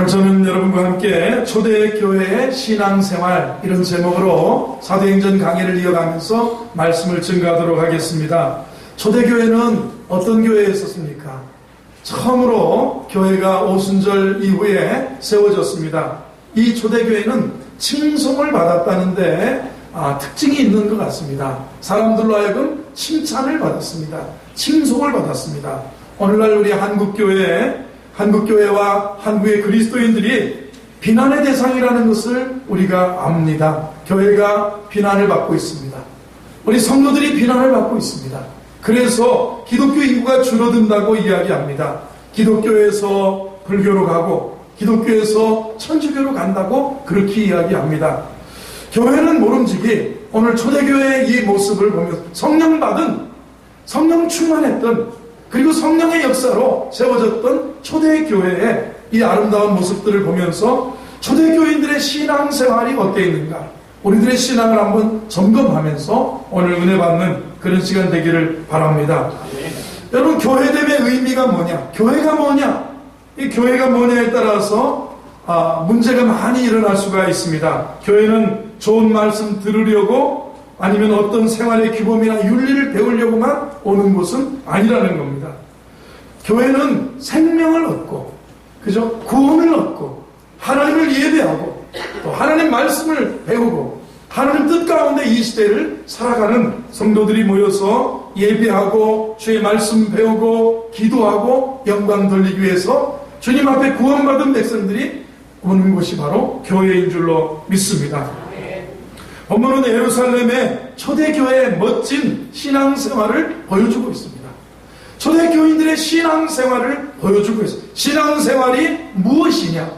오늘 저는 여러분과 함께 초대교회의 신앙생활 이런 제목으로 사도행전 강의를 이어가면서 말씀을 증거하도록 하겠습니다. 초대교회는 어떤 교회였었습니까? 처음으로 교회가 오순절 이후에 세워졌습니다. 이 초대교회는 칭송을 받았다는데 특징이 있는 것 같습니다. 사람들로 하여금 칭찬을 받았습니다. 칭송을 받았습니다. 오늘날 우리 한국교회와 한국의 그리스도인들이 비난의 대상이라는 것을 우리가 압니다. 교회가 비난을 받고 있습니다. 우리 성도들이 비난을 받고 있습니다. 그래서 기독교 인구가 줄어든다고 이야기합니다. 기독교에서 불교로 가고 기독교에서 천주교로 간다고 그렇게 이야기합니다. 교회는 모름지기 오늘 초대교회의 이 모습을 보면 성령 충만했던 그리고 성령의 역사로 세워졌던 초대교회의 이 아름다운 모습들을 보면서 초대교인들의 신앙생활이 어떻게 있는가, 우리들의 신앙을 한번 점검하면서 오늘 은혜 받는 그런 시간 되기를 바랍니다. 여러분, 교회됨의 의미가 뭐냐, 교회가 뭐냐, 이 교회가 뭐냐에 따라서 문제가 많이 일어날 수가 있습니다. 교회는 좋은 말씀 들으려고 아니면 어떤 생활의 규범이나 윤리를 배우려고만 오는 곳은 아니라는 겁니다. 교회는 생명을 얻고, 그죠? 구원을 얻고, 하나님을 예배하고, 또 하나님 말씀을 배우고, 하나님 뜻 가운데 이 시대를 살아가는 성도들이 모여서 예배하고, 주의 말씀 배우고, 기도하고, 영광 돌리기 위해서 주님 앞에 구원받은 백성들이 오는 곳이 바로 교회인 줄로 믿습니다. 본문은 예루살렘의 초대교회의 멋진 신앙생활을 보여주고 있습니다. 초대교인들의 신앙생활을 보여주고 있습니다. 신앙생활이 무엇이냐,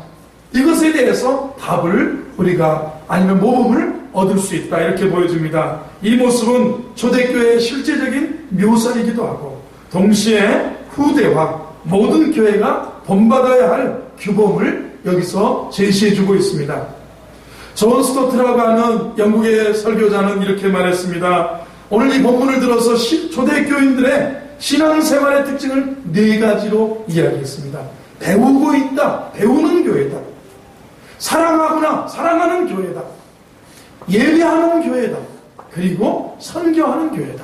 이것에 대해서 답을 우리가 아니면 모범을 얻을 수 있다, 이렇게 보여줍니다. 이 모습은 초대교회의 실제적인 묘사이기도 하고 동시에 후대와 모든 교회가 본받아야 할 규범을 여기서 제시해주고 있습니다. 존 스토트라고 하는 영국의 설교자는 이렇게 말했습니다. 오늘 이 본문을 들어서 초대교인들의 신앙생활의 특징을 4가지로 이야기했습니다. 배우고 있다, 배우는 교회다. 사랑하구나, 사랑하는 교회다. 예배하는 교회다. 그리고 선교하는 교회다.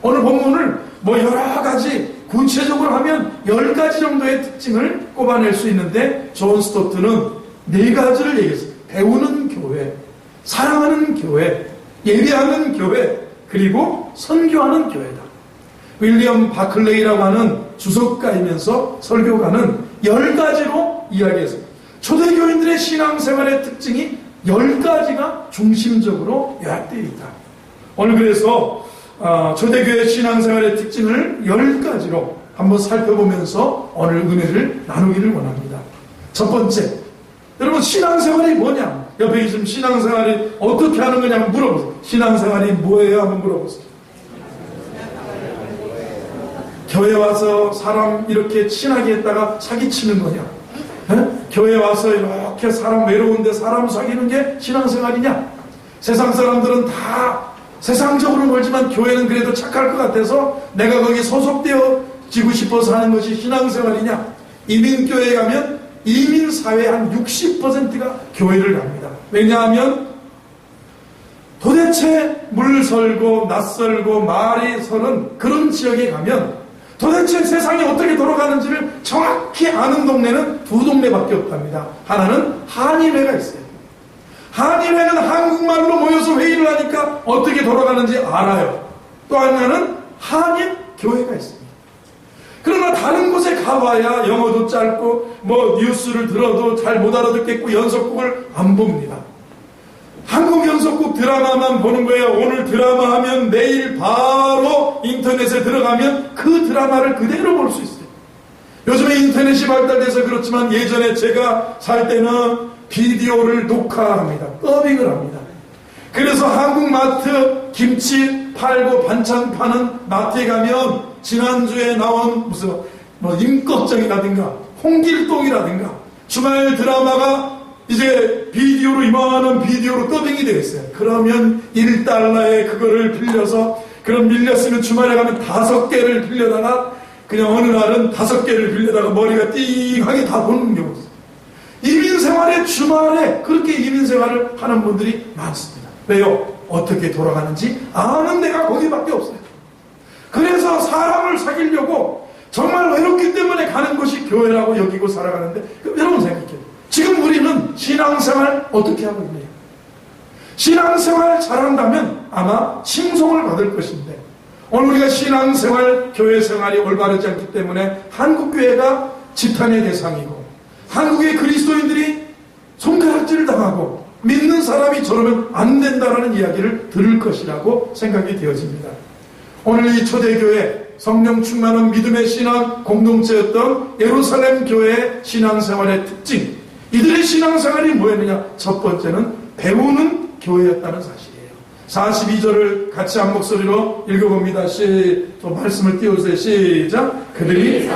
오늘 본문을 여러 가지 구체적으로 하면 10가지 정도의 특징을 꼽아낼 수 있는데 존 스토트는 4가지를 얘기했습니다. 배우는 교회, 사랑하는 교회, 예배하는 교회, 그리고 선교하는 교회다. 윌리엄 바클레이라고 하는 주석가이면서 설교가는 10가지로 이야기했습니다. 초대교인들의 신앙생활의 특징이 10가지가 중심적으로 요약되어 있다. 오늘 그래서 초대교회 신앙생활의 특징을 10가지로 한번 살펴보면서 오늘 은혜를 나누기를 원합니다. 첫 번째, 여러분, 신앙생활이 뭐냐? 옆에 있으면 신앙생활이 어떻게 하는 거냐 한번 물어보세요. 신앙생활이 뭐예요? 한번 물어보세요. 교회 와서 사람 이렇게 친하게 했다가 사기치는 거냐? 교회 와서 이렇게 사람 외로운데 사람 사귀는 게 신앙생활이냐? 세상 사람들은 다 세상적으로 멀지만 교회는 그래도 착할 것 같아서 내가 거기 소속되어지고 싶어서 하는 것이 신앙생활이냐? 이민교회에 가면 이민사회의 한 60%가 교회를 갑니다. 왜냐하면 도대체 물설고 낯설고 말이 서는 그런 지역에 가면 도대체 세상이 어떻게 돌아가는지를 정확히 아는 동네는 2 동네밖에 없답니다. 하나는 한인회가 있어요. 한인회는 한국말로 모여서 회의를 하니까 어떻게 돌아가는지 알아요. 또 하나는 한인교회가 있습니다. 그러나 다른 곳에 가봐야 영어도 짧고 뉴스를 들어도 잘 못 알아듣겠고 연속극을 안 봅니다. 한국 연속극 드라마만 보는 거예요. 오늘 드라마 하면 내일 바로 인터넷에 들어가면 그 드라마를 그대로 볼 수 있어요. 요즘에 인터넷이 발달돼서 그렇지만 예전에 제가 살 때는 비디오를 녹화합니다. 더빙을 합니다. 그래서 한국 마트 김치 팔고 반찬 파는 마트에 가면 지난주에 나온 무슨 임꺽정이라든가 홍길동이라든가 주말 드라마가 이제 비디오로 이만한 비디오로 더빙이 되어 있어요. 그러면 1달러에 그거를 빌려서 그럼 밀렸으면 주말에 가면 5개를 빌려다가 그냥 어느 날은 5개를 빌려다가 머리가 띵하게 다 보는 경우 있어요. 이미 그런데 주말에 그렇게 이민생활을 하는 분들이 많습니다. 왜요? 어떻게 돌아가는지 아는 데가 거기밖에 없어요. 그래서 사람을 사귀려고 정말 외롭기 때문에 가는 것이 교회라고 여기고 살아가는데, 여러분 생각해요. 지금 우리는 신앙생활 어떻게 하고 있나요? 신앙생활 잘한다면 아마 칭송을 받을 것인데, 오늘 우리가 신앙생활, 교회생활이 올바르지 않기 때문에 한국교회가 지탄의 대상이고, 한국의 그리스도인들이 손가락질을 당하고, 믿는 사람이 저러면 안 된다라는 이야기를 들을 것이라고 생각이 되어집니다. 오늘 이 초대교회, 성령 충만한 믿음의 신앙 공동체였던 예루살렘 교회의 신앙생활의 특징, 이들의 신앙생활이 뭐였느냐? 첫 번째는 배우는 교회였다는 사실이에요. 42절을 같이 한 목소리로 읽어봅니다. 또 말씀을 띄워주세요. 시작. 그들이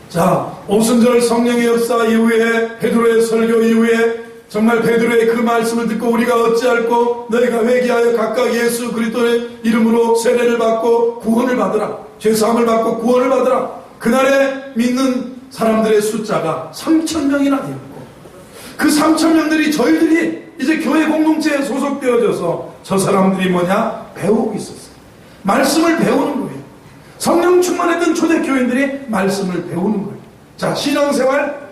자, 오순절 성령의 역사 이후에, 베드로의 설교 이후에 정말 베드로의 그 말씀을 듣고 우리가 어찌할꼬 너희가 회개하여 각각 예수 그리스도의 이름으로 세례를 받고 구원을 받으라. 죄사함을 받고 구원을 받으라. 그날에 믿는 사람들의 숫자가 3,000명이나 되었고, 그 3,000명들이 저희들이 이제 교회 공동체에 소속되어져서 저 사람들이 뭐냐? 배우고 있었어요. 말씀을 배우는 거예요. 성령 충만했던 초대교인들이 말씀을 배우는 거예요. 자, 신앙생활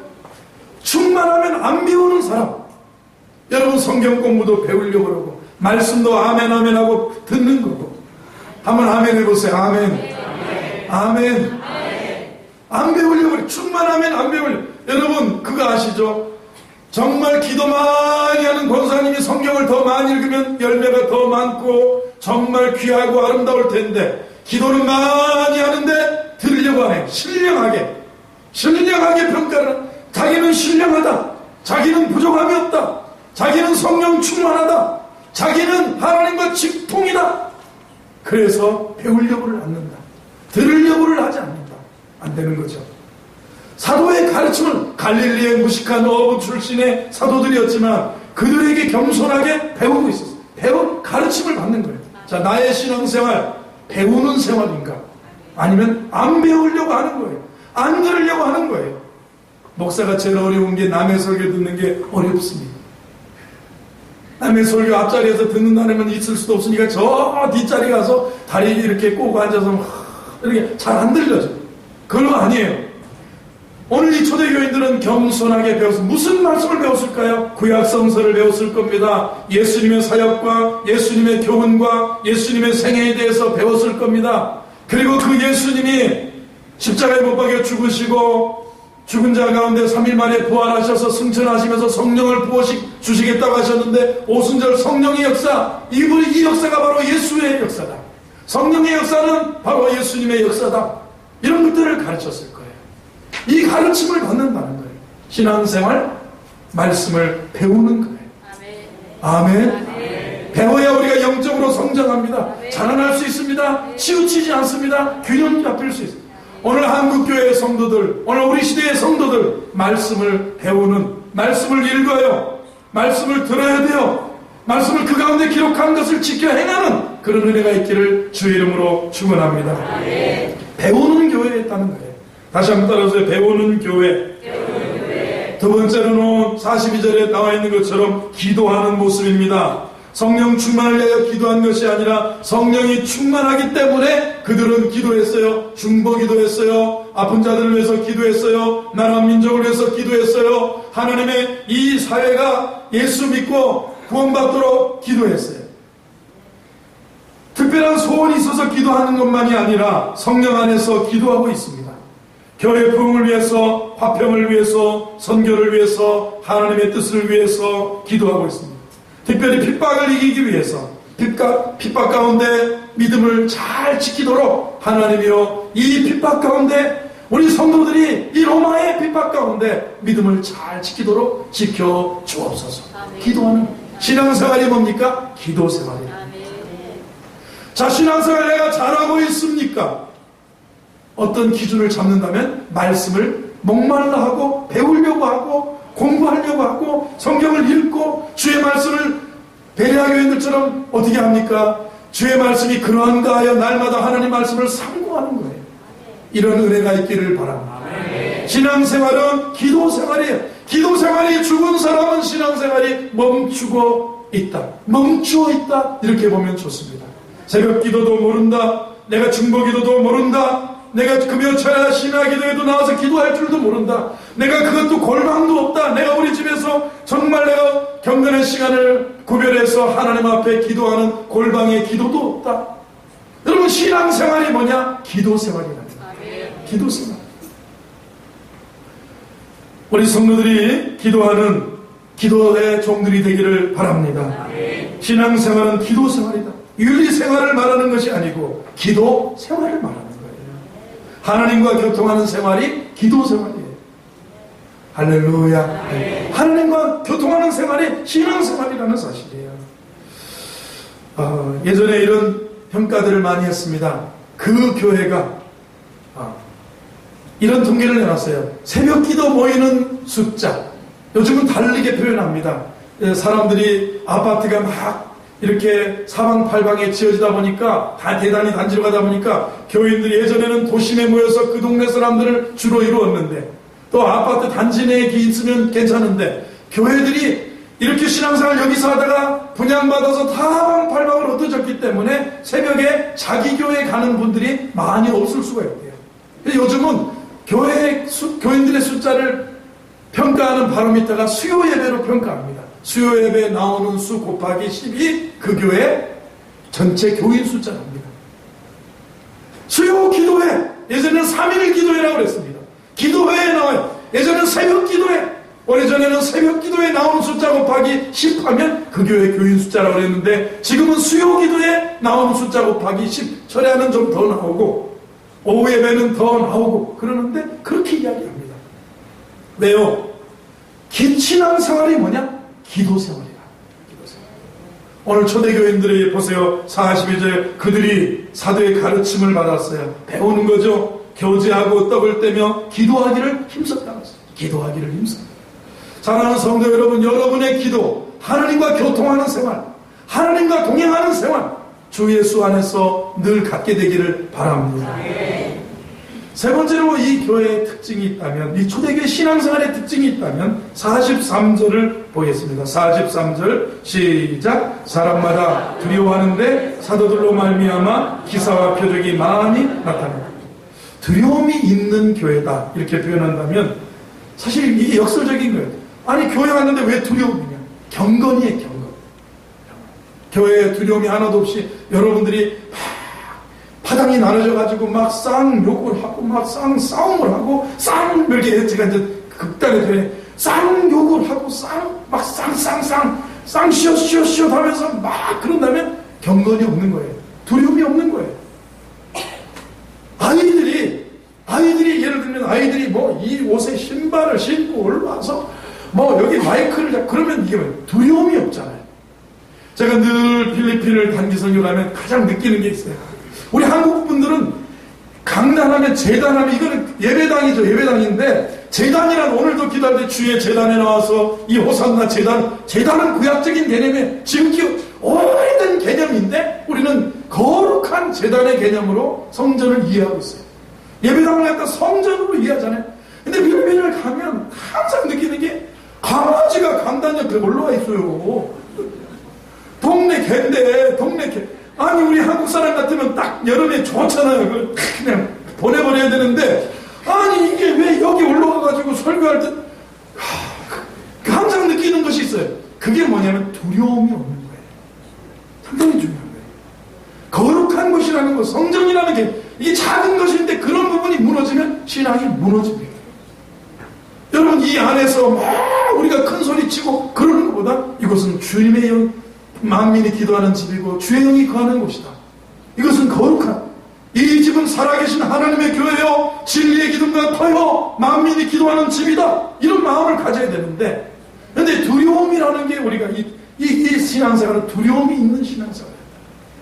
충만하면 안 배우는 사람, 여러분 성경 공부도 배우려고 그러고 말씀도 아멘 아멘 하고 듣는 거고, 한번 아멘 해보세요. 아멘. 아멘. 안 배우려고 그래. 충만하면 안 배우려고. 여러분 그거 아시죠? 정말 기도 많이 하는 권사님이 성경을 더 많이 읽으면 열매가 더 많고 정말 귀하고 아름다울 텐데, 기도는 많이 하는데 들으려고 하네. 신령하게 평가를. 자기는 신령하다, 자기는 부족함이 없다, 자기는 성령 충만하다, 자기는 하나님과 직통이다. 그래서 배우려고를 않는다, 들으려고를 하지 않는다. 안 되는 거죠. 사도의 가르침은 갈릴리의 무식한 어부 출신의 사도들이었지만 그들에게 겸손하게 배우고 있었어요. 가르침을 받는 거예요. 자, 나의 신앙생활 배우는 생활인가? 아니면 안 배우려고 하는 거예요. 안 들으려고 하는 거예요. 목사가 제일 어려운 게 남의 설교 듣는 게 어렵습니다. 남의 설교 앞자리에서 듣는다면 있을 수도 없으니까 저 뒷자리 가서 다리 이렇게 꼬고 앉아서 이렇게 잘 안 들려져. 그거 아니에요. 오늘 이 초대교인들은 겸손하게 배웠습니다. 무슨 말씀을 배웠을까요? 구약성서를 배웠을 겁니다. 예수님의 사역과 예수님의 교훈과 예수님의 생애에 대해서 배웠을 겁니다. 그리고 그 예수님이 십자가에 못 박혀 죽으시고 죽은 자 가운데 3일 만에 부활하셔서 승천하시면서 성령을 부어주시겠다고 하셨는데, 오순절 성령의 역사, 이 역사가 바로 예수의 역사다. 성령의 역사는 바로 예수님의 역사다. 이런 것들을 가르쳤을 거예요. 이 가르침을 받는다는 거예요. 신앙생활, 말씀을 배우는 거예요. 아멘. 아멘. 배워야 우리가 영적으로 성장합니다. 아멘. 자라날 수 있습니다. 치우치지 않습니다. 균형 잡힐 수 있습니다. 오늘 한국교회의 성도들, 오늘 우리 시대의 성도들, 말씀을 배우는, 말씀을 읽어요. 말씀을 들어야 돼요. 말씀을 그 가운데 기록한 것을 지켜 행하는 그런 은혜가 있기를 주의 이름으로 축원합니다. 아멘. 배우는 교회에 있다는 거예요. 다시 한번 따라서 배우는 교회. 두 번째로는 42절에 나와 있는 것처럼 기도하는 모습입니다. 성령 충만을 위하여 기도한 것이 아니라 성령이 충만하기 때문에 그들은 기도했어요. 중보기도했어요. 아픈 자들을 위해서 기도했어요. 나라 민족을 위해서 기도했어요. 하나님의 이 사회가 예수 믿고 구원받도록 기도했어요. 특별한 소원이 있어서 기도하는 것만이 아니라 성령 안에서 기도하고 있습니다. 교회 부흥을 위해서, 화평을 위해서, 선교를 위해서, 하나님의 뜻을 위해서 기도하고 있습니다. 특별히 핍박을 이기기 위해서, 핍박 가운데 믿음을 잘 지키도록 하나님이여, 이 핍박 가운데 우리 성도들이 이 로마의 핍박 가운데 믿음을 잘 지키도록 지켜 주옵소서. 기도하는 신앙생활이 뭡니까? 기도생활이에요. 자, 신앙생활 내가 잘하고 있습니까? 어떤 기준을 잡는다면 말씀을 목말라 하고 배우려고 하고 공부하려고 하고 성경을 읽고 주의 말씀을 베레아 교인들처럼 어떻게 합니까? 주의 말씀이 그러한가 하여 날마다 하나님 말씀을 상고하는 거예요. 이런 은혜가 있기를 바랍니다. 신앙생활은 기도생활이에요. 기도생활이 죽은 사람은 신앙생활이 멈추어 있다. 이렇게 보면 좋습니다. 새벽 기도도 모른다. 내가 중보 기도도 모른다. 내가 금요철에 심야 기도에도 나와서 기도할 줄도 모른다. 내가 그것도 골방도 없다. 내가 우리 집에서 정말 내가 경건의 시간을 구별해서 하나님 앞에 기도하는 골방의 기도도 없다. 여러분, 신앙생활이 뭐냐? 기도생활이랍니다. 기도생활. 우리 성도들이 기도하는 기도의 종들이 되기를 바랍니다. 신앙생활은 기도생활이다. 윤리생활을 말하는 것이 아니고 기도생활을 말하는 거예요. 하나님과 교통하는 생활이 기도생활이에요. 할렐루야. 하나님과 교통하는 생활이 신앙생활이라는 사실이에요. 예전에 이런 평가들을 많이 했습니다. 그 교회가 이런 통계를 내놨어요. 새벽 기도 모이는 숫자. 요즘은 다르게 표현합니다. 사람들이 아파트가 막 이렇게 사방팔방에 지어지다 보니까 다 대단히 단지로 가다 보니까 교인들이 예전에는 도심에 모여서 그 동네 사람들을 주로 이루었는데 또 아파트 단지 내에 있으면 괜찮은데 교회들이 이렇게 신앙생활 여기서 하다가 분양받아서 사방팔방을 흩어졌기 때문에 새벽에 자기 교회에 가는 분들이 많이 없을 수가 있대요. 요즘은 교인들의 숫자를 평가하는 바로미터가 수요 예배로 평가합니다. 수요 예배에 나오는 수 곱하기 10이 그 교회 전체 교인 숫자랍니다. 수요 기도회, 예전에는 3일 기도회라고 그랬습니다. 기도회에 나와요. 예전에는 새벽 기도회, 오래전에는 새벽 기도에 나오는 숫자 곱하기 10 하면 그 교회 교인 숫자라고 그랬는데 지금은 수요 기도에 나오는 숫자 곱하기 10, 철야는 좀 더 나오고 오후 예배는 더 나오고 그러는데 그렇게 이야기합니다. 왜요? 신앙생활이 뭐냐? 기도생활이다. 오늘 초대교인들이 보세요. 42절 그들이 사도의 가르침을 받았어요. 배우는 거죠. 교제하고 떡을 떼며 기도하기를 힘썼다고 했어요. 기도하기를 힘썼다. 사랑하는 성도 여러분, 여러분의 기도, 하나님과 교통하는 생활, 하나님과 동행하는 생활, 주 예수 안에서 늘 갖게 되기를 바랍니다. 세 번째로 이 교회의 특징이 있다면, 이 초대교회 신앙생활의 특징이 있다면 43절을 보겠습니다. 43절 시작. 사람마다 두려워하는데 사도들로 말미암아 기사와 표적이 많이 나타납니다. 두려움이 있는 교회다 이렇게 표현한다면 사실 이게 역설적인 거예요. 아니 교회 왔는데 왜 두려움이냐? 경건이에요. 경건. 교회에 두려움이 하나도 없이 여러분들이 파당이 나눠져 가지고 막 쌍 욕을 하고 막 쌍 싸움을 하고 쌍 이렇게 제가 이제 극단의 표현에 쌍 욕을 하고 막 쌍 쉬어 하면서 막 그런다면 경건이 없는 거예요. 두려움이 없는 거예요. 아이들이 예를 들면 아이들이 뭐 이 옷에 신발을 신고 올라와서 뭐 여기 마이크를 잡고 그러면 이게 뭐 두려움이 없잖아요. 제가 늘 필리핀을 단기 선교를 하면 가장 느끼는 게 있어요. 우리 한국 분들은 강단하면 재단하면 이거는 예배당이죠. 예배당인데 재단이란 오늘도 기도할 때 주의 재단에 나와서 이 호산나 재단은 구약적인 개념에 지극히 오래된 개념인데 우리는 거룩한 재단의 개념으로 성전을 이해하고 있어요. 예배당을 갖다 성전으로 이해하잖아요. 근데 필리핀을 가면 항상 느끼는 게 강아지가 강단 옆에 올라와 있어요. 동네 개인데 동네 개. 아니 우리 한국 사람 같으면 딱 여름에 좋잖아요. 그냥 보내버려야 되는데 아니 이게 왜 여기 올라가가지고 설교할 때 항상 느끼는 것이 있어요. 그게 뭐냐면 두려움이 없는 거예요. 상당히 중요한 거예요. 거룩한 것이라는 것, 성전이라는 게 이게 작은 것인데 그런 부분이 무너지면 신앙이 무너집니다. 여러분 이 안에서 막 우리가 큰 소리치고 그러는 것보다 이것은 주님의 영 만민이 기도하는 집이고 주의 영이 거하는 곳이다. 이것은 거룩한 이 집은 살아계신 하나님의 교회요 진리의 기둥과 터요 만민이 기도하는 집이다. 이런 마음을 가져야 되는데 그런데 두려움이라는 게 우리가 이 신앙생활은 두려움이 있는 신앙생활이다.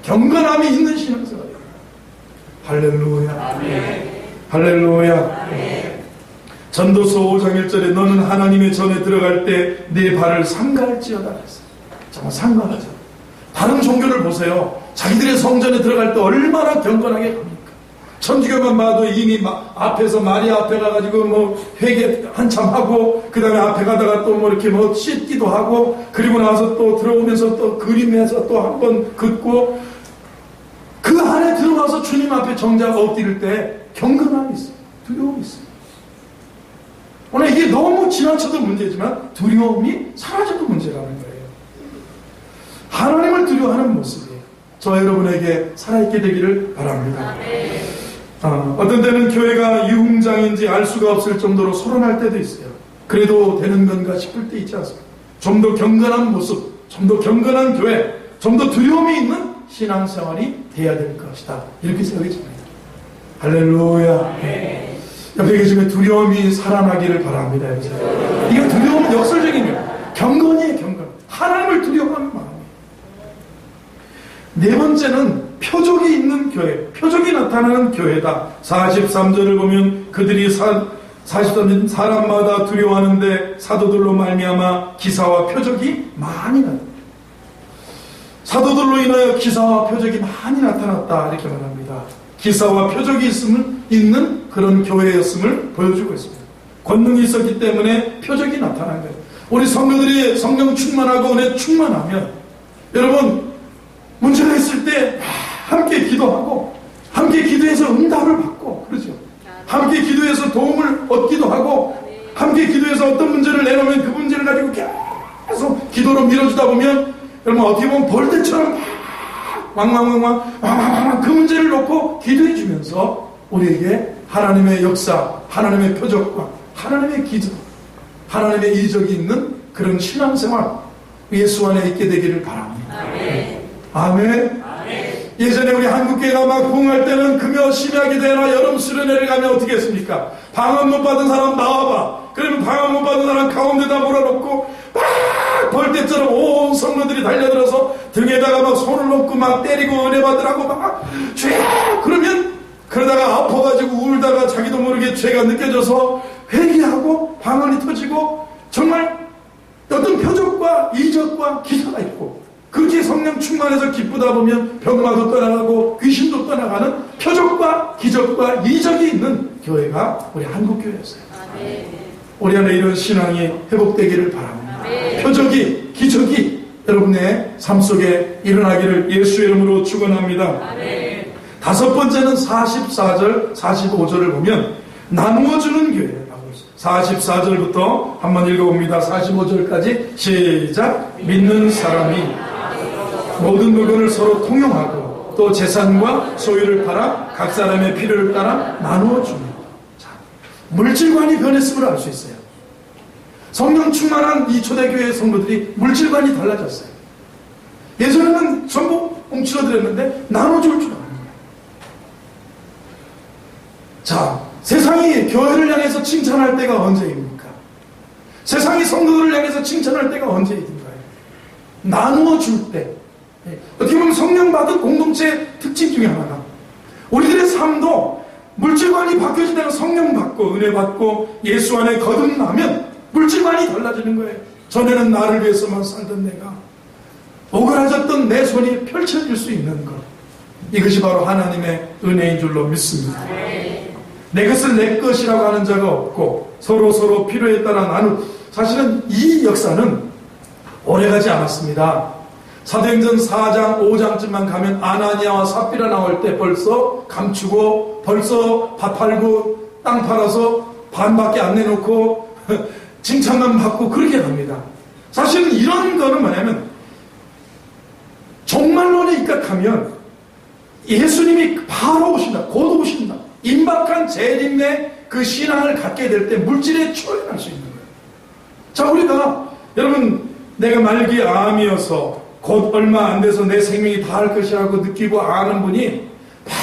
경건함이 있는 신앙생활이다. 할렐루야. 아멘. 할렐루야. 아멘. 전도서 5장 1절에 너는 하나님의 전에 들어갈 때 내 발을 삼가할지어다 했어요. 정말 상관하죠. 다른 종교를 보세요. 자기들의 성전에 들어갈 때 얼마나 경건하게 갑니까? 천주교만 봐도 이미 앞에서 마리아 앞에 가가지고 뭐 회개 한참 하고, 그 다음에 앞에 가다가 또 뭐 이렇게 뭐 씻기도 하고, 그리고 나서 또 들어오면서 또 그림에서 또 한 번 긋고, 그 안에 들어가서 주님 앞에 정작 엎드릴 때 경건함이 있어요. 두려움이 있어요. 오늘 이게 너무 지나쳐도 문제지만 두려움이 사라져도 문제라는 거예요. 하나님을 두려워하는 모습이에요. 저 여러분에게 살아있게 되기를 바랍니다. 어떤 때는 교회가 유흥장인지 알 수가 없을 정도로 소란할 때도 있어요. 그래도 되는 건가 싶을 때 있지 않습니까? 좀 더 경건한 모습, 좀 더 경건한 교회, 좀 더 두려움이 있는 신앙생활이 돼야 될 것이다. 이렇게 생각해집니다. 할렐루야. 옆에 계시면 두려움이 살아나기를 바랍니다. 이게 두려움은 역설적인 거예요. 경건이에요, 경건. 하나님을 두려워하는 마음이에요. 네 번째는 표적이 있는 교회, 표적이 나타나는 교회다. 43절을 보면 그들이 43절 사람마다 두려워하는데 사도들로 말미암아 기사와 표적이 많이 나타났다. 사도들로 인하여 기사와 표적이 많이 나타났다 이렇게 말합니다. 기사와 표적이 있는 그런 교회였음을 보여주고 있습니다. 권능이 있었기 때문에 표적이 나타난 거예요. 우리 성도들이 성령 충만하고 은혜 충만하면 여러분 문제가 있을 때 함께 기도하고 함께 기도해서 응답을 받고 그러죠. 함께 기도해서 도움을 얻기도 하고 함께 기도해서 어떤 문제를 내놓으면 그 문제를 가지고 계속 기도로 밀어주다 보면 여러분 어떻게 보면 벌떼처럼 왕왕왕왕 그 문제를 놓고 기도해 주면서 우리에게 하나님의 역사, 하나님의 표적과 하나님의 기적, 하나님의 이적이 있는 그런 신앙생활 예수 안에 있게 되기를 바랍니다. 아멘. 아멘. 예전에 우리 한국교회가 막 부흥할 때는 금요 심야기 대회나 여름 수련회를 가면 어떻게 했습니까? 방언 못 받은 사람 나와봐. 그러면 방언 못 받은 사람 가운데다 몰아놓고 막 벌떼처럼 온 성도들이 달려들어서 등에다가 막 손을 놓고 막 때리고 은혜 받으라고 막 죄야 그러면 그러다가 아파가지고 울다가 자기도 모르게 죄가 느껴져서 회개하고 방언이 터지고 정말 어떤 표적과 이적과 기사가 있고 그렇게 성령 충만해서 기쁘다 보면 병마도 떠나가고 귀신도 떠나가는 표적과 기적과 이적이 있는 교회가 우리 한국교회였어요. 우리 안에 이런 신앙이 회복되기를 바랍니다. 표적이 기적이 여러분의 삶 속에 일어나기를 예수 이름으로 축원합니다. 다섯 번째는 44절 45절을 보면 나누어주는 교회라고 있어요. 44절부터 한번 읽어봅니다. 45절까지 시작. 믿는 사람이 모든 물건을 서로 통용하고 또 재산과 소유를 팔아 각 사람의 필요를 따라 나누어 줍니다. 자, 물질관이 변했음을 알 수 있어요. 성령 충만한 이 초대교회 성도들이 물질관이 달라졌어요. 예전에는 전부 뭉치러 드렸는데 나눠줄 줄 아는 거예요. 자, 세상이 교회를 향해서 칭찬할 때가 언제입니까? 세상이 성도들을 향해서 칭찬할 때가 언제인가요? 나누어 줄 때. 어떻게 보면 성령 받은 공동체의 특징 중에 하나가 우리들의 삶도 물질관이 바뀌어지다가 성령 받고 은혜 받고 예수 안에 거듭나면 물질관이 달라지는 거예요. 전에는 나를 위해서만 살던 내가 오그라졌던 내 손이 펼쳐질 수 있는 것, 이것이 바로 하나님의 은혜인 줄로 믿습니다. 내 것을 내 것이라고 하는 자가 없고 서로 필요에 따라 사실은 이 역사는 오래가지 않았습니다. 사도행전 4장 5장쯤만 가면 아나니아와 삽비라 나올 때 벌써 감추고 벌써 밥 팔고 땅 팔아서 반밖에 안 내놓고 칭찬만 받고 그렇게 갑니다. 사실은 이런 거는 뭐냐면 종말론에 입각하면 예수님이 바로 오신다, 곧 오신다, 임박한 재림의 그 신앙을 갖게 될 때 물질에 초연할 수 있는 거예요. 자, 우리가 여러분 내가 말기 암이어서 곧 얼마 안 돼서 내 생명이 다할 것이라고 느끼고 아는 분이 다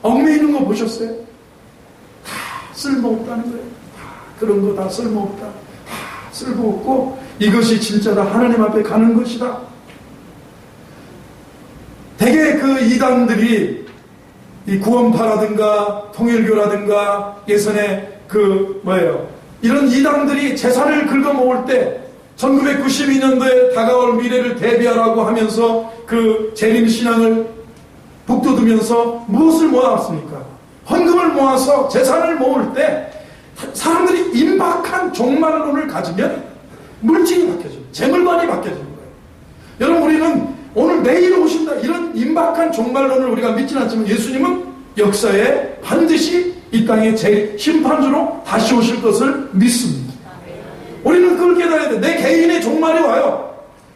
얽매이는 거 보셨어요? 다 쓸모없다는 거예요. 다 그런 거 다 쓸모없다. 다 쓸모없고 이것이 진짜다. 하나님 앞에 가는 것이다. 대개 그 이단들이 이 구원파라든가 통일교라든가 예전에 이런 이단들이 재산을 긁어모을 때 1992년도에 다가올 미래를 대비하라고 하면서 그 재림신앙을 북돋으면서 무엇을 모았습니까? 헌금을 모아서 재산을 모을 때 사람들이 임박한 종말론을 가지면 물질이 바뀌어져요. 재물관이 바뀌어지는 거예요. 여러분, 우리는 오늘 내일 오신다 이런 임박한 종말론을 우리가 믿지는 않지만 예수님은 역사에 반드시 이 땅에 심판주로 다시 오실 것을 믿습니다. 우리는 그걸 깨달아야 돼. 내 개인의 종말이 와요.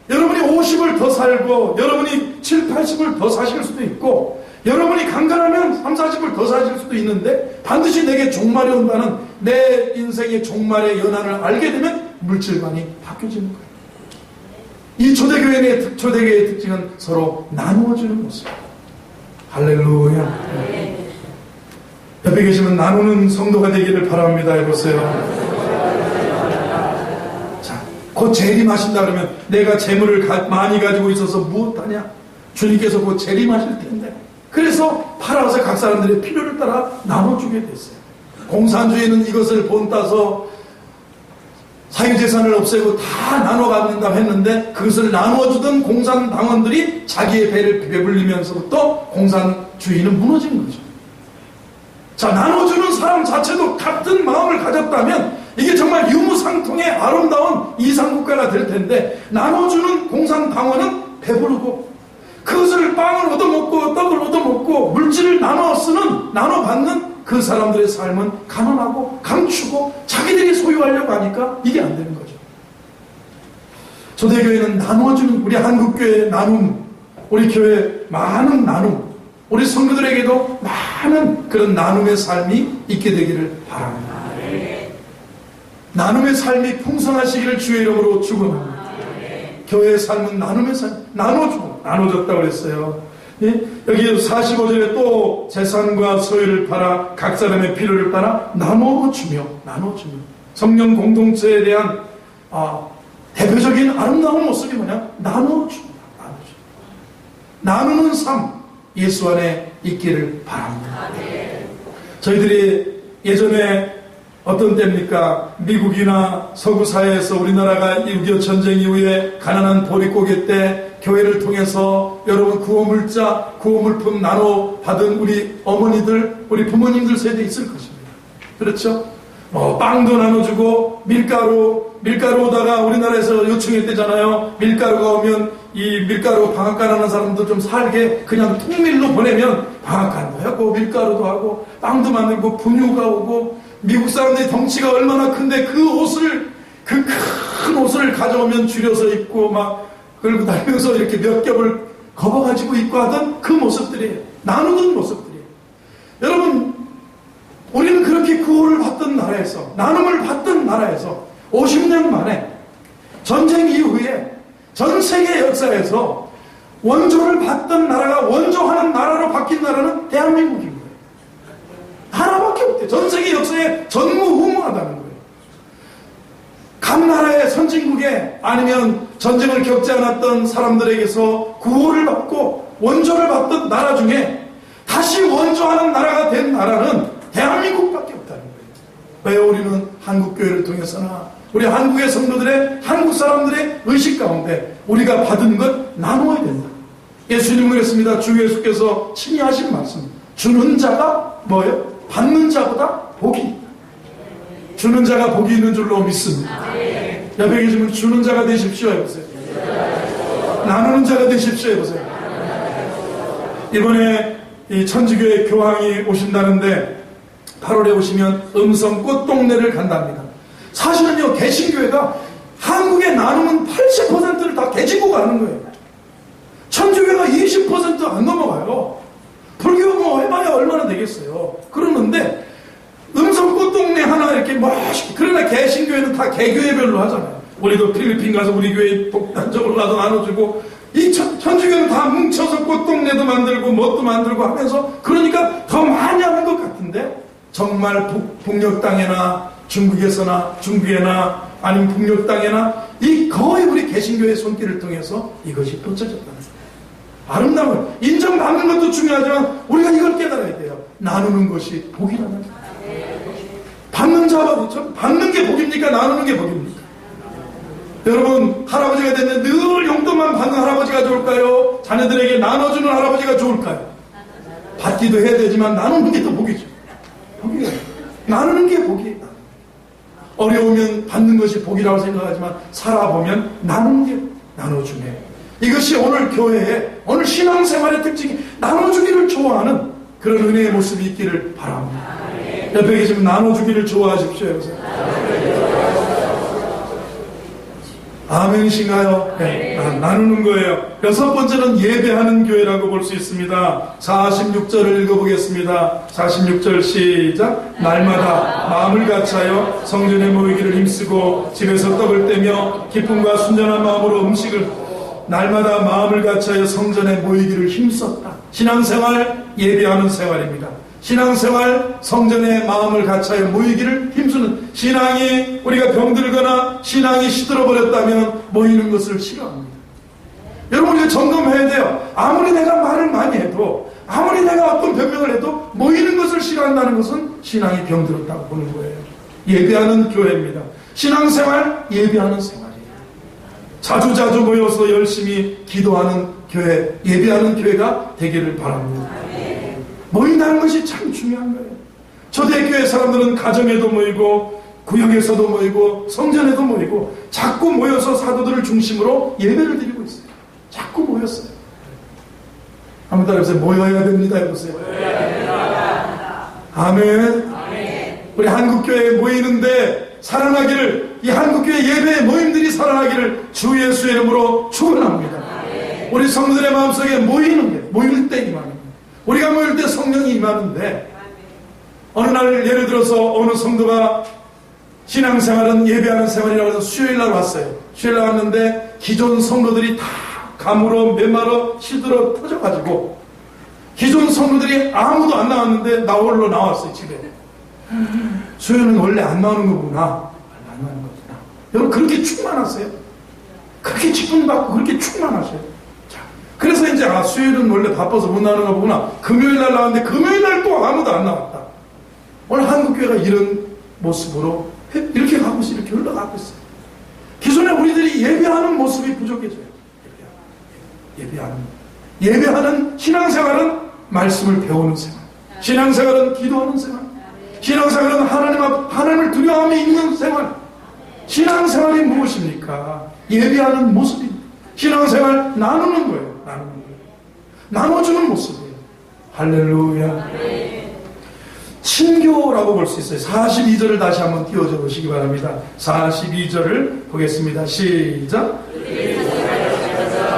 여러분이 50을 더 살고 여러분이 7, 80을 더 사실 수도 있고 여러분이 강간하면 3, 40을 더 사실 수도 있는데 반드시 내게 종말이 온다는 내 인생의 종말의 연한을 알게 되면 물질관이 바뀌어지는 거예요. 이 초대교회의 특징은 서로 나누어주는 모습. 할렐루야. 옆에 계시면 나누는 성도가 되기를 바랍니다. 해보세요. 자, 곧 재림하신다 그러면 내가 재물을 많이 가지고 있어서 무엇하냐? 주님께서 곧 재림하실 텐데. 그래서 팔아서 각 사람들의 필요를 따라 나눠주게 됐어요. 공산주의는 이것을 본따서 사유재산을 없애고 다 나눠 갖는다고 했는데 그것을 나눠주던 공산당원들이 자기의 배를 배불리면서부터 공산주의는 무너진 거죠. 자, 나눠주는 사람 자체도 같은 마음을 가졌다면 이게 정말 유무상통의 아름다운 이상국가가 될 텐데 나눠주는 공산당원은 배부르고 그것을 빵을 얻어먹고 떡을 얻어먹고 물질을 나눠받는 그 사람들의 삶은 가난하고 감추고 자기들이 소유하려고 하니까 이게 안 되는 거죠. 초대교회는 나눠주는, 우리 한국교회의 나눔, 우리 교회 많은 나눔, 우리 성도들에게도 많은 그런 나눔의 삶이 있게 되기를 바랍니다. 나눔의 삶이 풍성하시기를 주의 이름으로 축원합니다. 교회의 삶은 나눔의 삶, 나눠줬다고 그랬어요. 예? 여기 45절에 또 재산과 소유를 팔아 각 사람의 필요를 따라 나눠주며 성령 공동체에 대한 대표적인 아름다운 모습이 뭐냐? 나눠줍니다. 나누는 삶, 예수 안에 있기를 바랍니다. 저희들이 예전에 어떤 때입니까? 미국이나 서구 사회에서 우리나라가 6.25 전쟁 이후에 가난한 보릿고개 때 교회를 통해서 여러분 구호물품 나눠 받은 우리 어머니들, 우리 부모님들 세대 있을 것입니다. 그렇죠? 빵도 나눠주고 밀가루 오다가 우리나라에서 요청했대잖아요. 밀가루가 오면 이 밀가루 방앗간 하는 사람도 좀 살게 그냥 통밀로 보내면 방앗간도 하고 밀가루도 하고 빵도 만들고 분유가 오고 미국 사람들이 덩치가 얼마나 큰데 그 큰 옷을 가져오면 줄여서 입고 막 끌고 다니면서 이렇게 몇 겹을 접어가지고 입고 하던 그 모습들이에요. 나누던 모습들이에요. 여러분, 우리는 그렇게 구호를 받던 나라에서, 나눔을 받던 나라에서 50년 만에 전쟁 이후에 전 세계 역사에서 원조를 받던 나라가 원조하는 나라로 바뀐 나라는 대한민국인 거예요. 하나밖에 없대요. 전 세계 역사에 전무후무하다는 거예요. 각 나라의 선진국에 아니면 전쟁을 겪지 않았던 사람들에게서 구호를 받고 원조를 받던 나라 중에 다시 원조하는 나라가 된 나라는 대한민국밖에 없다는 거예요. 왜 우리는 한국교회를 통해서나 우리 한국의 성도들의, 한국 사람들의 의식 가운데 우리가 받은 것 나눠야 된다. 예수님은 그랬습니다. 주 예수께서 친히 하신 말씀. 주는 자가 뭐예요? 받는 자보다 복이 있다. 주는 자가 복이 있는 줄로 믿습니다. 옆에 계시면 주는 자가 되십시오 해보세요. 나누는 자가 되십시오 해보세요. 이번에 이 천주교회 교황이 오신다는데 8월에 오시면 음성 꽃동네를 간답니다. 사실은요, 개신교회가 한국의 나눔은 80%를 다 개지고 가는 거예요. 천주교회가 20% 안 넘어가요. 불교 뭐 해봐야 얼마나 되겠어요. 그러는데 음성 꽃동네 하나 이렇게 멋있게, 그러나 개신교회는 다 개교회별로 하잖아요. 우리도 필리핀 가서 우리 교회 독단적으로 가서 나눠주고, 이 천주교는 다 뭉쳐서 꽃동네도 만들고 뭣도 만들고 하면서, 그러니까 더 많이 하는 것 같은데 정말 북녘 땅에나 중국에나 아니면 북녘 땅에나 이 거의 우리 개신교의 손길을 통해서 이것이 펼쳐졌다는 거예요. 아름다운 인정받는 것도 중요하지만 우리가 이걸 깨달아야 돼요. 나누는 것이 복이라는 거예요. 받는 게 복입니까? 나누는 게 복입니까? 여러분, 할아버지가 됐는데 늘 용돈만 받는 할아버지가 좋을까요? 자녀들에게 나눠주는 할아버지가 좋을까요? 받기도 해야 되지만 나누는 게 더 복이죠. 복이에요. 나누는 게 복이에요. 어려우면 받는 것이 복이라고 생각하지만 살아보면 나누는 게 나눠주네. 이것이 오늘 교회의 오늘 신앙생활의 특징이 나눠주기를 좋아하는 그런 은혜의 모습이 있기를 바랍니다. 옆에 계시면 나눠주기를 좋아하십시오. 여보세요. 아멘이신가요? 네. 나누는 거예요. 여섯 번째는 예배하는 교회라고 볼 수 있습니다. 46절을 읽어보겠습니다. 46절 시작. 날마다 마음을 같이하여 성전에 모이기를 힘쓰고 집에서 떡을 떼며 기쁨과 순전한 마음으로 음식을 날마다 마음을 같이하여 성전에 모이기를 힘썼다. 신앙생활 예배하는 생활입니다. 신앙생활 성전에 마음을 같이하여 모이기를 힘쓰는 신앙이 우리가 병들거나 신앙이 시들어버렸다면 모이는 것을 싫어합니다. 여러분 우리가 점검해야 돼요. 아무리 내가 말을 많이 해도 아무리 내가 어떤 변명을 해도 모이는 것을 싫어한다는 것은 신앙이 병들었다고 보는 거예요. 예배하는 교회입니다. 신앙생활 예배하는 생활이에요. 자주자주 모여서 열심히 기도하는 교회, 예배하는 교회가 되기를 바랍니다. 모인다는 것이 참 중요한 거예요. 초대교회 사람들은 가정에도 모이고 구역에서도 모이고 성전에도 모이고 자꾸 모여서 사도들을 중심으로 예배를 드리고 있어요. 자꾸 모였어요. 한번 따라해보세요. 모여야 됩니다. 해보세요. 아멘. 우리 한국교회에 모이는데 살아나기를, 이 한국교회 예배 모임들이 살아나기를 주 예수의 이름으로 축원합니다. 우리 성도들의 마음속에 모이는 게, 모일 때 임하는 우리가 모일 때 성령이 임하는데 어느 날 예를 들어서 어느 성도가 신앙생활은 예배하는 생활이라고 해서 수요일날 왔어요. 수요일날 왔는데 기존 성도들이 다 가물어 메말어 시들어 터져가지고 기존 성도들이 아무도 안 나왔는데 나 홀로 나왔어요. 집에. 수요일은 원래 안 나오는 거구나. 안 나오는 거구나. 여러분 그렇게 충만하세요? 그렇게 기쁨 받고 그렇게 충만하세요? 그래서 이제 수요일은 원래 바빠서 못 나오는 거 보구나. 금요일날 나왔는데 금요일날 또 아무도 안 나왔다. 오늘 한국교회가 이런 모습으로 이렇게 가고 있어요. 이렇게 흘러가고 있어요. 기존에 우리들이 예배하는 모습이 부족해져요. 예배하는 신앙생활은 말씀을 배우는 생활, 신앙생활은 기도하는 생활, 신앙생활은 하나님을 두려워하며 있는 생활. 신앙생활이 무엇입니까? 예배하는 모습입니다. 신앙생활 나누는 거예요. 나눠주는 모습이에요. 할렐루야. 친교라고 볼 수 있어요. 42절을 다시 한번 띄워줘 보시기 바랍니다. 42절을 보겠습니다. 시작.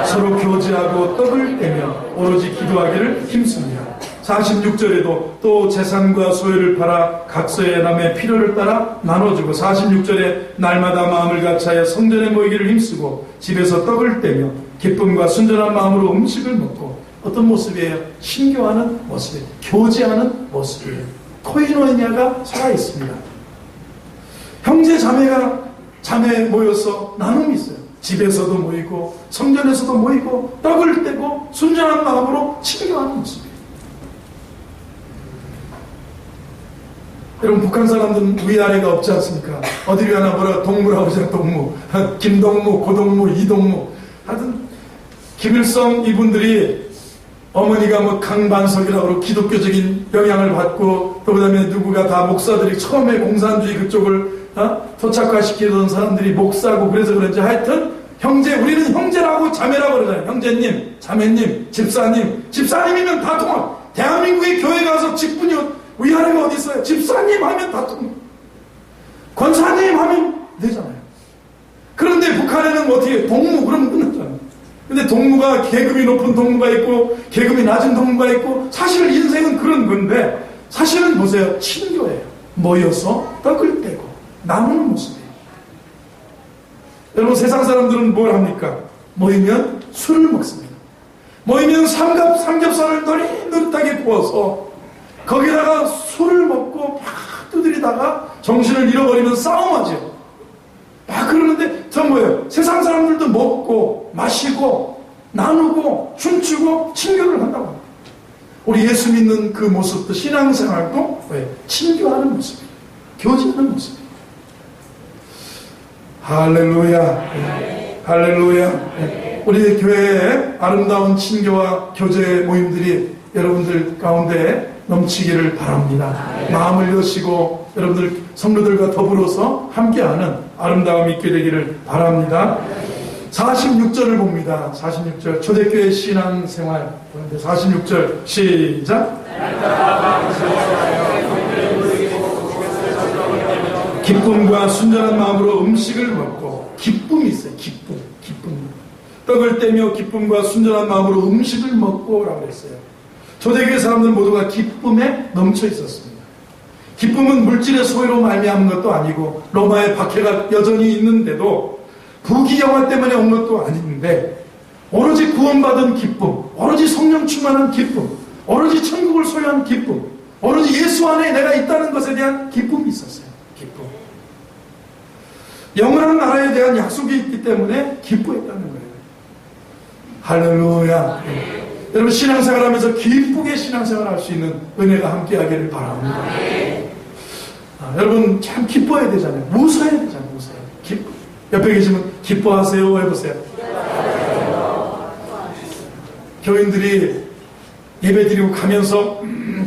서로 교제하고 떡을 떼며 오로지 기도하기를 힘씁니다. 46절에도 또 재산과 소유를 팔아 각서의 남의 필요를 따라 나눠주고 46절에 날마다 마음을 같이하여 성전에 모이기를 힘쓰고 집에서 떡을 떼며 기쁨과 순전한 마음으로 음식을 먹고 어떤 모습이에요? 신교하는 모습이에요. 교제하는 모습이에요. 코이노니아가 살아있습니다. 형제 자매 모여서 나눔이 있어요. 집에서도 모이고 성전에서도 모이고 떡을 떼고 순전한 마음으로 신교하는 모습이에요. 여러분 북한 사람들은 위아래가 없지 않습니까? 어디 가나 뭐라 동무라고 하잖아요. 동무, 김동무, 고동무, 이동무. 하여튼 김일성 이분들이 어머니가 뭐 강반석이라고 기독교적인 영향을 받고 또 그다음에 누구가 다 목사들이 처음에 공산주의 그쪽을 토착화시키던 사람들이 목사고 그래서 그런지 하여튼 우리는 형제라고 자매라고 그러잖아요. 형제님, 자매님, 집사님이면 다 통합. 대한민국의 교회 가서 직분이 위아래가 어디 있어요? 집사님 하면 다 통합. 권사님 하면 되잖아요. 그런데 북한에는 어떻게 동무 그러면 끝났잖아요. 근데 동무가 계급이 높은 동무가 있고 계급이 낮은 동무가 있고 사실 인생은 그런 건데 사실은 보세요. 친교예요. 모여서 떡을 떼고 나누는 모습이에요. 여러분 세상 사람들은 뭘 합니까? 모이면 술을 먹습니다. 모이면 삼겹살을 노릇노릇하게 구워서 거기다가 술을 먹고 막 두드리다가 정신을 잃어버리면 싸움하죠. 막 그러는데 저 뭐예요? 세상 사람들도 먹고 마시고 나누고 춤추고 친교를 한다고 합니다. 우리 예수 믿는 그 모습도 신앙생활도 왜? 친교하는 모습이에요. 교제하는 모습이에요. 할렐루야. 할렐루야. 우리 교회에 아름다운 친교와 교제 모임들이 여러분들 가운데 넘치기를 바랍니다. 마음을 여시고 여러분들 성도들과 더불어서 함께하는 아름다움이 있게 되기를 바랍니다. 46절을 봅니다. 46절 초대교회 신앙생활 46절 시작. 기쁨과 순전한 마음으로 음식을 먹고 기쁨이 있어요. 기쁨 떡을 떼며 기쁨과 순전한 마음으로 음식을 먹고 라고 했어요. 초대교회 사람들 모두가 기쁨에 넘쳐 있었습니다. 기쁨은 물질의 소유로 말미암은 것도 아니고 로마의 박해가 여전히 있는데도 부귀영화 때문에 온 것도 아닌데 오로지 구원받은 기쁨, 오로지 성령 충만한 기쁨, 오로지 천국을 소유한 기쁨, 오로지 예수 안에 내가 있다는 것에 대한 기쁨이 있었어요. 기쁨. 영원한 나라에 대한 약속이 있기 때문에 기뻐했다는 거예요. 할렐루야. 여러분 신앙생활하면서 기쁘게 신앙생활 할 수 있는 은혜가 함께하기를 바랍니다. 여러분 참 기뻐해야 되잖아요. 웃어야 되잖아요. 웃어야. 옆에 계시면 기뻐하세요 해보세요. 교인들이 예배드리고 가면서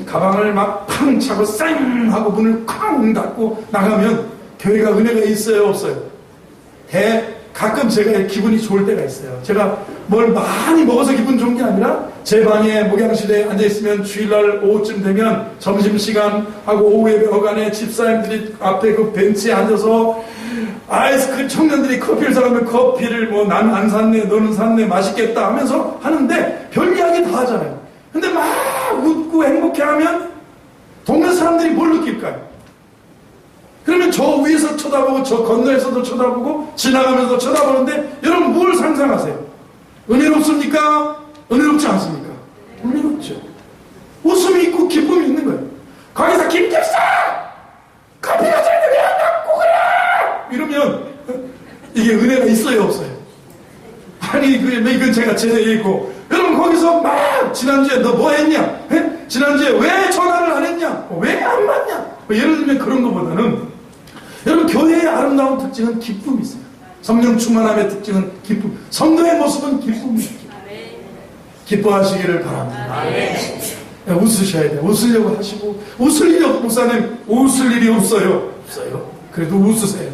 가방을 막 팡 차고 쌩 하고 문을 쾅 닫고 나가면 교회가 은혜가 있어요 없어요? 가끔 제가 기분이 좋을 때가 있어요. 제가 뭘 많이 먹어서 기분 좋은 게 아니라 제 방에 목양실에 앉아있으면 주일날 오후쯤 되면 점심시간하고 오후 예배 어간에 집사님들이 앞에 그 벤치에 앉아서 그 청년들이 커피를 사가면 커피를 뭐 난 안 샀네 너는 샀네 맛있겠다 하면서 하는데 별 이야기 다 하잖아요. 근데 막 웃고 행복해하면 동네 사람들이 뭘 느낄까요? 그러면 저 위에서 쳐다보고 저 건너에서도 쳐다보고 지나가면서 쳐다보는데 여러분 뭘 상상하세요? 은혜롭습니까? 은혜롭지 않습니까? 은혜롭죠. 웃음이 있고 기쁨이 있는 거예요. 거기서 김집사! 커피가 잘되게 안 갖고 그래! 이러면 이게 은혜가 있어요 없어요? 아니 이건 제가 제대했고 여러분 거기서 막 지난주에 너 뭐 했냐? 지난주에 왜 전화를 안 했냐? 왜 안 받냐? 예를 들면 그런 것보다는 여러분 교회의 아름다운 특징은 기쁨이 있어요. 성령 충만함의 특징은 기쁨. 성도의 모습은 기쁨이에요. 기뻐하시기를 바랍니다. 웃으셔야 돼요. 웃으려고 하시고 웃을 일이 없고 목사님 웃을 일이 없어요. 그래도 웃으세요.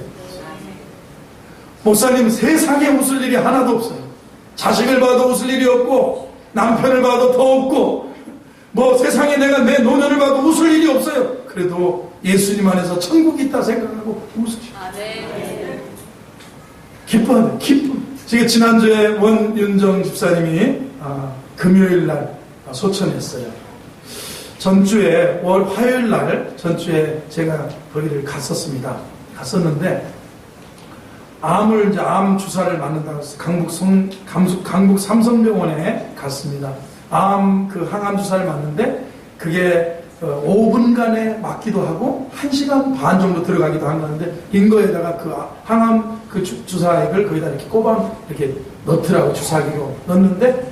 목사님 세상에 웃을 일이 하나도 없어요. 자식을 봐도 웃을 일이 없고 남편을 봐도 더 없고 뭐 세상에 내가 내 노년을 봐도 웃을 일이 없어요. 그래도 예수님 안에서 천국이 있다 생각하고 웃으시오. 기뻐하는 기쁨. 제가 지난주에 원윤정 집사님이 금요일날 소천했어요. 전주에 화요일날 전주에 제가 거기를 갔었는데 암 주사를 맞는다고 해서 강북 삼성병원에 갔습니다. 항암 주사를 맞는데 그게 5분간에 맞기도 하고 1시간 반 정도 들어가기도 한 건데 인거에다가 그 항암 그 주사액을 거기다 이렇게 이렇게 넣더라고. 주사기로 넣는데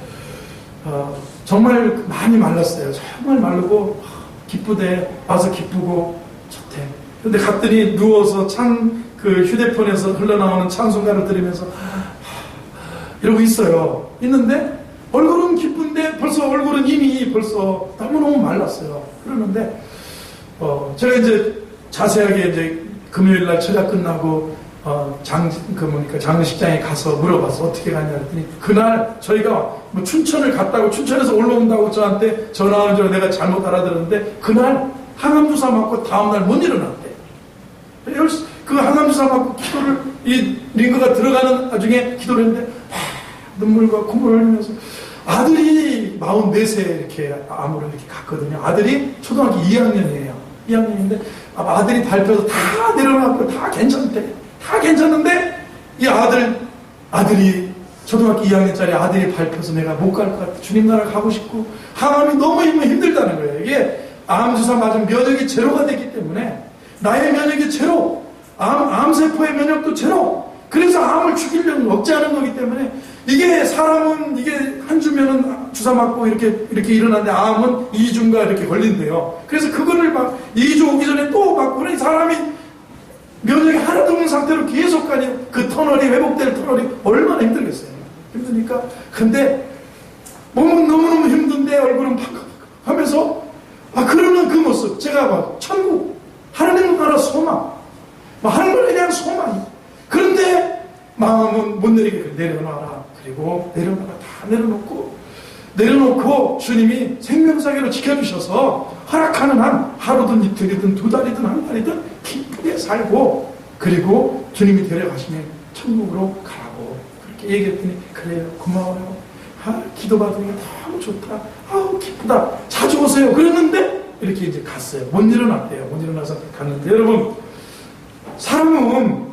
정말 많이 말랐어요. 정말 마르고 기쁘대. 와서 기쁘고 좋대. 근데 갔더니 누워서 그 휴대폰에서 흘러나오는 찬송가를 들으면서 이러고 있어요. 있는데 얼굴은 기쁜데 벌써 얼굴은 이미 벌써 너무너무 말랐어요. 그러는데 제가 이제 자세하게 이제 금요일날 철야 끝나고 장례식장에 가서 물어봤어. 어떻게 갔냐 그랬더니 그날 저희가 뭐 춘천을 갔다고 춘천에서 올라온다고 저한테 전화 온 줄 내가 잘못 알아들었는데 그날 항암주사 맞고 다음날 못 일어났대. 그 항암주사 맞고 기도를 이 링거가 들어가는 나중에 기도를 했는데 눈물과 콧물을 흘리면서 아들이 44세 이렇게 암으로 이렇게 갔거든요. 아들이 초등학교 2학년이에요. 2학년인데 아들이 발표해서 다 내려놨고 다 괜찮대. 다 괜찮은데 이 아들이 초등학교 2학년짜리 아들이 발표해서 내가 못 갈 것 같아. 주님 나라 가고 싶고 항암이 너무 힘들다는 거예요. 이게 암주사 맞은 면역이 제로가 됐기 때문에 나의 면역이 제로, 암세포의 면역도 제로. 그래서 암을 죽이려고 억제하는 거기 때문에 이게 사람은 이게 한 주면은 주사 맞고 이렇게 일어나는데 암은 2주인가 이렇게 걸린대요. 그래서 그거를 막 2주 오기 전에 또 맞고 그러니 사람이 면역이 하나도 없는 상태로 계속 가니 그 터널이 회복될 터널이 얼마나 힘들겠어요. 힘드니까. 근데 몸은 너무너무 힘든데 얼굴은 팍팍팍 하면서 그러는 그 모습, 제가 천국, 하나님 나라 소망, 하늘에 대한 소망이. 그런데 마음은 못 내리게 내려놔라. 그리고 내려놔라. 다 내려놓고 주님이 생명사계로 지켜주셔서 허락하는 한 하루든 이틀이든 두 달이든 한 달이든 기쁘게 살고, 그리고 주님이 데려가시면 천국으로 가라고 그렇게 얘기했더니, 그래요, 고마워요, 기도받으니 너무 좋다, 기쁘다, 자주 오세요. 그랬는데 이렇게 이제 갔어요. 못 일어났대요. 못 일어나서 갔는데, 여러분, 사람은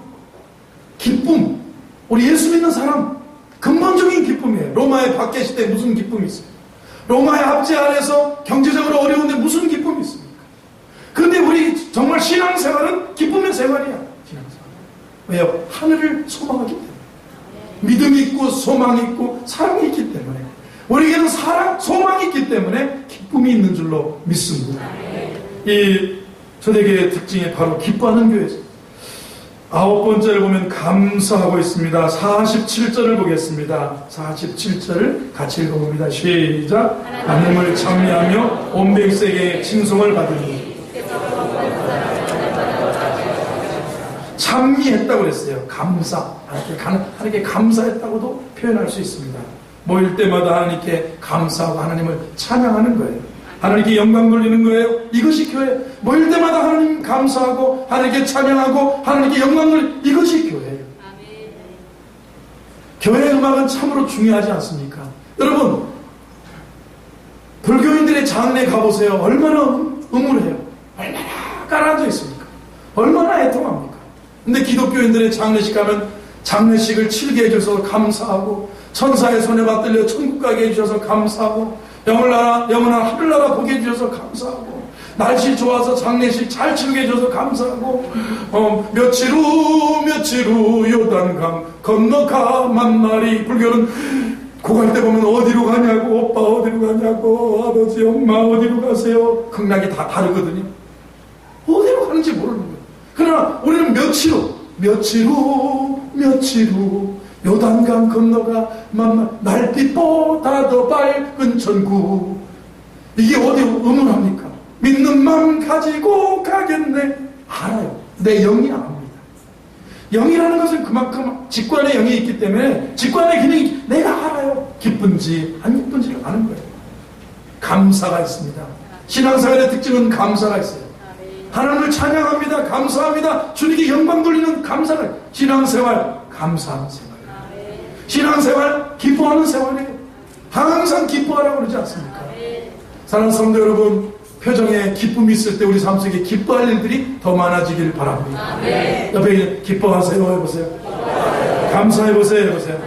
기쁨, 우리 예수 믿는 사람 근본적인 기쁨이에요. 로마의 밖에 있을 때 무슨 기쁨이 있어요? 로마의 압제 아래서 경제적으로 어려운데 무슨 기쁨이 있습니까? 그런데 우리 정말 신앙생활은 기쁨의 생활이야. 신앙생활. 왜요? 하늘을 소망하기 때문에. 믿음이 있고 소망이 있고 사랑이 있기 때문에. 우리에게는 사랑, 소망이 있기 때문에 기쁨이 있는 줄로 믿습니다. 이 초대교회의 특징이 바로 기뻐하는 교회죠. 9번째를 보면 감사하고 있습니다. 47절을 보겠습니다. 47절을 같이 읽어봅니다. 시작. 하나님을 찬미하며 온 백성에게 칭송을 받으니. 찬미했다고 그랬어요. 감사. 하나님께 감사했다고도 표현할 수 있습니다. 모일 때마다 하나님께 감사하고 하나님을 찬양하는 거예요. 하나님께 영광 돌리는 거예요. 이것이 교회. 모일 때마다 하나님 감사하고 하나님께 찬양하고 하나님께 영광 돌리는, 이것이 교회예요. 교회 음악은 참으로 중요하지 않습니까? 여러분, 불교인들의 장례 가보세요. 얼마나 음울해요. 얼마나 깔아앉아 있습니까? 얼마나 애통합니까? 근데 기독교인들의 장례식 가면 장례식을 치르게 해주셔서 감사하고, 천사의 손에 맞들려 천국 가게 해주셔서 감사하고, 영원한 하늘나라 보게 해주셔서 감사하고, 날씨 좋아서 장례식 잘 치르게 해줘서 감사하고, 며칠 후 요단강 건너가 만나리. 불교는 고갈 때 보면 어디로 가냐고, 오빠 어디로 가냐고, 아버지 엄마 어디로 가세요, 극락이 다 다르거든요. 어디로 가는지 모르는 거예요. 그러나 우리는 며칠 후 요단강 건너가 날빛보다 더 밝은 천국. 이게 어디 의문합니까? 믿는 마음 가지고 가겠네. 알아요. 내 영이 압니다. 영이라는 것은 그만큼 직관의 영이 있기 때문에, 직관의 기능이 내가 알아요. 기쁜지 안 기쁜지를 아는 거예요. 감사가 있습니다. 신앙생활의 특징은 감사가 있어요. 하나님을 찬양합니다. 감사합니다. 주님께 영광 돌리는 감사가 있어요. 신앙생활, 감사하는 생활. 신앙생활, 기뻐하는 생활이에요. 항상 기뻐하라고 그러지 않습니까? 사랑하는 성도 여러분, 표정에 기쁨이 있을 때 우리 삶 속에 기뻐할 일들이 더 많아지길 바랍니다. 옆에 기뻐하세요 해보세요. 감사해보세요 해보세요.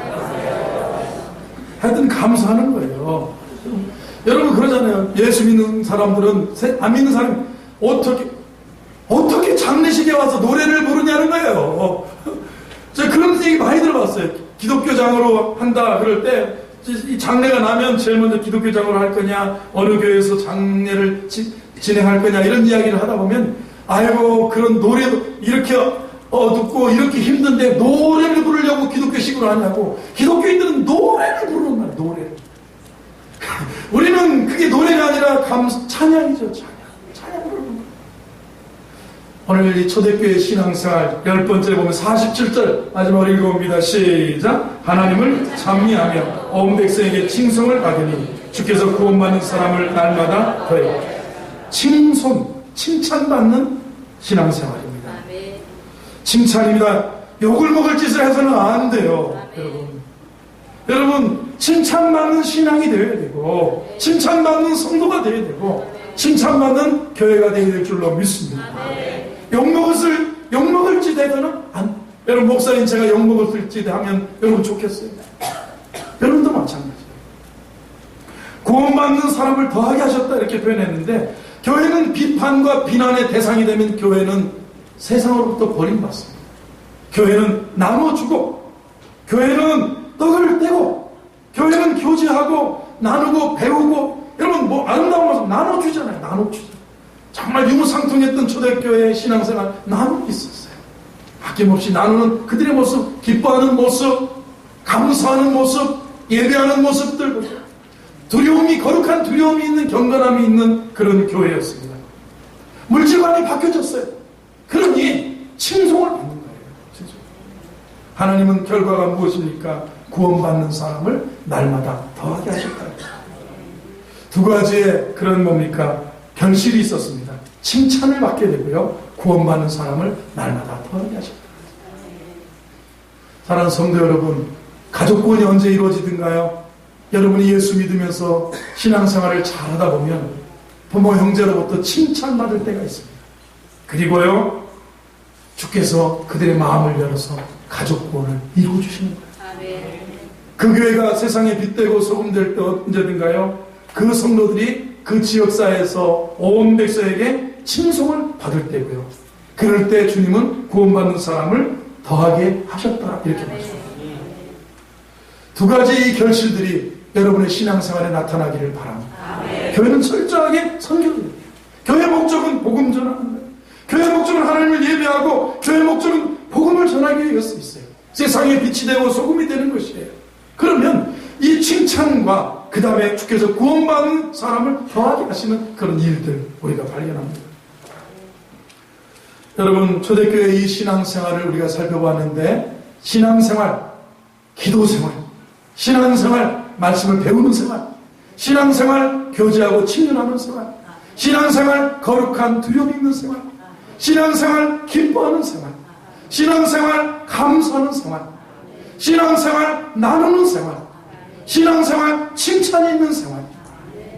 하여튼 감사하는 거예요. 여러분 그러잖아요. 예수 믿는 사람들은, 안 믿는 사람이 어떻게 장례식에 와서 노래를 부르냐는 거예요. 제가 그런 얘기 많이 들어봤어요. 기독교장으로 한다 그럴 때, 이 장례가 나면 제일 먼저 기독교장으로 할 거냐, 어느 교회에서 장례를 진행할 거냐, 이런 이야기를 하다 보면, 아이고 그런 노래도 이렇게 어둡고 이렇게 힘든데 노래를 부르려고 기독교식으로 하냐고. 기독교인들은 노래를 부르는 거예요. 노래를. 우리는 그게 노래가 아니라 찬양이죠. 찬양 부르는 거예요. 오늘 이 초대교회 신앙생활 10번째 보면 47절 마지막으로 읽어봅니다. 시작. 하나님을 찬미하며 온 백성에게 칭송을 받으니 주께서 구원받는 사람을 날마다 더해. 칭찬받는 신앙생활입니다. 칭찬입니다. 욕을 먹을 짓을 해서는 안 돼요. 여러분 칭찬받는 신앙이 되어야 되고, 칭찬받는 성도가 되어야 되고, 칭찬받는 교회가 되어야 될 줄로 믿습니다. 욕먹을 짓 해서는 안. 여러분 목사님 제가 욕먹을 짓 하면 여러분 좋겠어요? 여러분도 마찬가지예요. 구원받는 사람을 더하게 하셨다 이렇게 표현했는데, 교회는 비판과 비난의 대상이 되면 교회는 세상으로부터 버림받습니다. 교회는 나눠주고, 교회는 떡을 떼고, 교회는 교제하고 나누고 배우고. 여러분 뭐 아름다운 모습 나눠주잖아요. 나눠주잖아요. 정말 유무상통했던 초대교회의 신앙생활 나눔이 있었어요. 아낌없이 나누는 그들의 모습, 기뻐하는 모습, 감사하는 모습, 예배하는 모습들 보세요. 두려움이, 거룩한 두려움이 있는, 경건함이 있는 그런 교회였습니다. 물질관이 바뀌어졌어요. 그러니 칭송을 받는 거예요. 하나님은 결과가 무엇입니까? 구원받는 사람을 날마다 더하게 하셨다. 두 가지의 그런 뭡니까? 결실이 있었습니다. 칭찬을 받게 되고요, 구원받는 사람을 날마다 더하게 하셨다. 사랑하는 성도 여러분, 가족 구원이 언제 이루어지든가요? 여러분이 예수 믿으면서 신앙생활을 잘하다 보면 부모 형제로부터 칭찬받을 때가 있습니다. 그리고요, 주께서 그들의 마음을 열어서 가족 구원을 이루어주시는 거예요. 그 교회가 세상에 빛되고 소금될 때 언제든가요, 그 성도들이 그 지역사회에서 온 백성에게 칭송을 받을 때고요, 그럴 때 주님은 구원받는 사람을 더하게 하셨다, 이렇게 말씀합니다. 두 가지 이 결실들이 여러분의 신앙생활에 나타나기를 바랍니다. 교회는 철저하게 선교해야 돼요. 교회 목적은 복음 전하는 거예요. 교회 목적은 하나님을 예배하고, 교회 목적은 복음을 전하기 위해 수 있어요. 세상에 빛이 되고 소금이 되는 것이에요. 그러면 이 칭찬과 그 다음에 주께서 구원받는 사람을 더하게 하시는 그런 일들 우리가 발견합니다. 여러분, 초대교회 이 신앙생활을 우리가 살펴봤는데, 신앙생활, 기도생활, 신앙생활, 말씀을 배우는 생활, 신앙생활, 교제하고 친근하는 생활, 신앙생활, 거룩한 두려움 있는 생활, 신앙생활, 기뻐하는 생활, 신앙생활, 감사하는 생활, 신앙생활, 나누는 생활, 신앙생활, 칭찬이 있는 생활,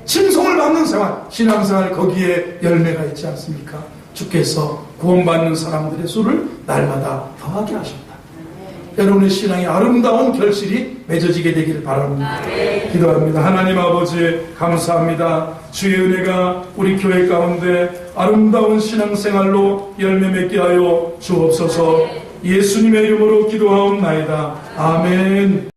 칭송을 받는 생활, 신앙생활, 거기에 열매가 있지 않습니까? 주께서 구원받는 사람들의 수를 날마다 더하게 하셨다. 여러분의 신앙이 아름다운 결실이 맺어지게 되기를 바랍니다. 기도합니다. 하나님 아버지, 감사합니다. 주의 은혜가 우리 교회 가운데 아름다운 신앙생활로 열매 맺게 하여 주옵소서. 예수님의 이름으로 기도하옵나이다. 아멘.